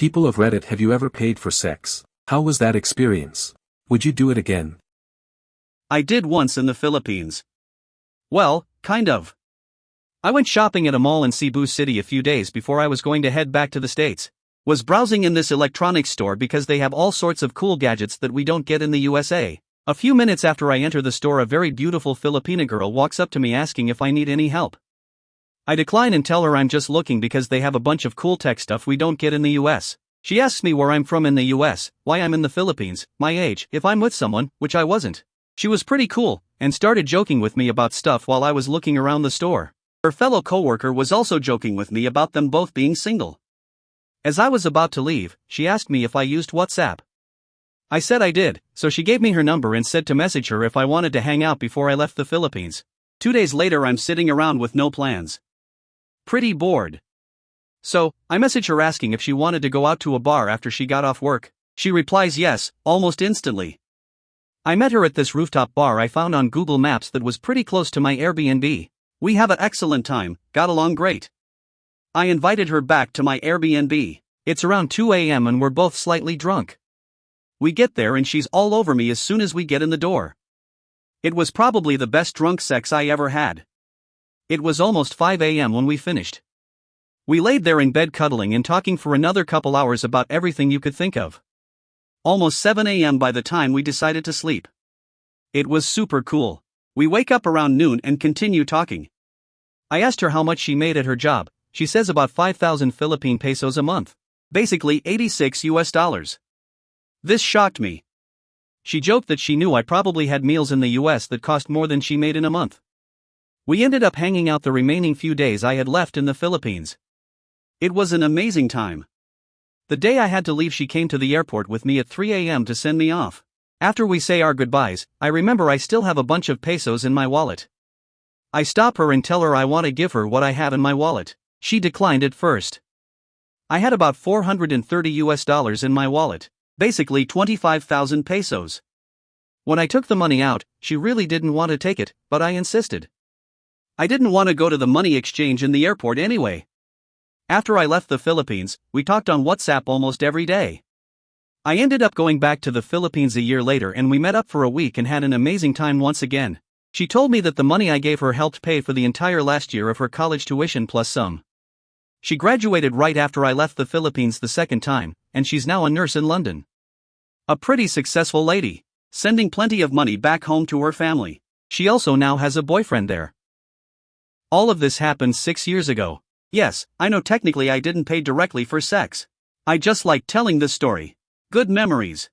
People of Reddit, have you ever paid for sex? How was that experience? Would you do it again? I did once in the Philippines. Well, kind of. I went shopping at a mall in Cebu City a few days before I was going to head back to the States. Was browsing in this electronics store because they have all sorts of cool gadgets that we don't get in the USA. A few minutes after I enter the store, a very beautiful Filipina girl walks up to me asking if I need any help. I decline and tell her I'm just looking because they have a bunch of cool tech stuff we don't get in the US. She asks me where I'm from in the US, why I'm in the Philippines, my age, if I'm with someone, which I wasn't. She was pretty cool, and started joking with me about stuff while I was looking around the store. Her fellow coworker was also joking with me about them both being single. As I was about to leave, she asked me if I used WhatsApp. I said I did, so she gave me her number and said to message her if I wanted to hang out before I left the Philippines. 2 days later, I'm sitting around with no plans. Pretty bored. So, I message her asking if she wanted to go out to a bar after she got off work. She replies yes, almost instantly. I met her at this rooftop bar I found on Google Maps that was pretty close to my Airbnb. We have an excellent time, got along great. I invited her back to my Airbnb. It's around 2 a.m. and we're both slightly drunk. We get there and she's all over me as soon as we get in the door. It was probably the best drunk sex I ever had. It was almost 5 a.m. when we finished. We laid there in bed cuddling and talking for another couple hours about everything you could think of. Almost 7 a.m. by the time we decided to sleep. It was super cool. We wake up around noon and continue talking. I asked her how much she made at her job. She says about 5,000 Philippine pesos a month. Basically $86 US. This shocked me. She joked that she knew I probably had meals in the US that cost more than she made in a month. We ended up hanging out the remaining few days I had left in the Philippines. It was an amazing time. The day I had to leave, she came to the airport with me at 3 a.m. to send me off. After we say our goodbyes, I remember I still have a bunch of pesos in my wallet. I stop her and tell her I want to give her what I have in my wallet. She declined at first. I had about 430 US in my wallet. Basically 25,000 pesos. When I took the money out, she really didn't want to take it, but I insisted. I didn't want to go to the money exchange in the airport anyway. After I left the Philippines, we talked on WhatsApp almost every day. I ended up going back to the Philippines a year later and we met up for a week and had an amazing time once again. She told me that the money I gave her helped pay for the entire last year of her college tuition plus some. She graduated right after I left the Philippines the second time, and she's now a nurse in London. A pretty successful lady, sending plenty of money back home to her family. She also now has a boyfriend there. All of this happened 6 years ago. Yes, I know technically I didn't pay directly for sex. I just like telling this story. Good memories.